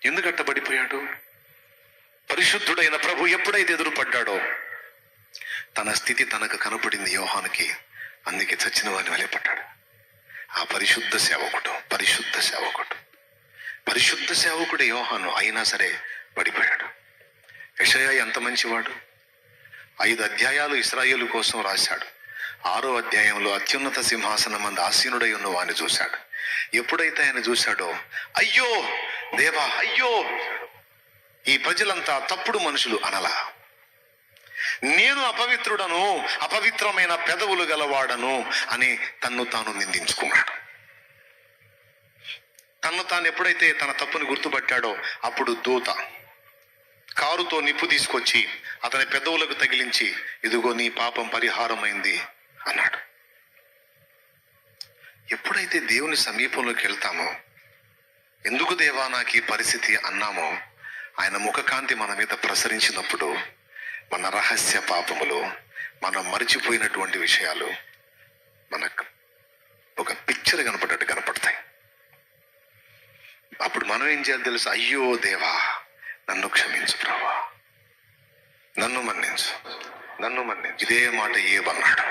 ఎందుకు అట్టబడిపోయాడు? పరిశుద్ధుడైన ప్రభు ఎప్పుడైతే ఎదురుపడ్డాడో తన స్థితి తనకు కనపడింది యోహానుకి. అందుకే చచ్చిన వాడిని వెలపడ్డాడు. ఆ పరిశుద్ధ సేవకుడు యోహాను అయినా సరే పడిపోయాడు. యెషయా ఎంత మంచివాడు! 5 అధ్యాయాలు ఇశ్రాయేలు కోసం రాశాడు. 6వ అధ్యాయంలో అత్యున్నత సింహాసనం మందు ఆసీనుడై ఉన్న వాడిని చూశాడు. ఎప్పుడైతే ఆయన చూశాడో, అయ్యో దేవా అయ్యో, ఈ ప్రజలంతా తప్పుడు మనుషులు అనలా, నేను అపవిత్రుడను, అపవిత్రమైన పెదవులు గలవాడను అని తన్ను తాను నిందించుకున్నాడు. తన్ను తాను ఎప్పుడైతే తన తప్పుని గుర్తుపట్టాడో అప్పుడు దూత కారుతో నిప్పు తీసుకొచ్చి అతని పెదవులకు తగిలించి, ఇదిగో నీ పాపం పరిహారమైంది అన్నాడు. ఎప్పుడైతే దేవుని సమీపంలోకి వెళ్తామో, ఎందుకు దేవా నాకు ఈ పరిస్థితి అన్నామో, ఆయన ముఖకాంతి మన మీద ప్రసరించినప్పుడు మన రహస్య పాపములు, మనం మరిచిపోయినటువంటి విషయాలు మనకు ఒక పిక్చర్ కనపడ్డట్టు కనపడతాయి. అప్పుడు మనం ఏం చేయాలి తెలుసు? అయ్యో దేవా, నన్ను క్షమించు ప్రభా, నన్ను మన్నించు. ఇదే మాట ఏబన్నాడు.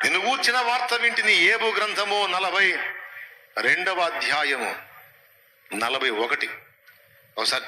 నిన్ను గూర్చిన వార్త వింటిని. ఏబు గ్రంథము 42వ అధ్యాయము 41. ఒకసారి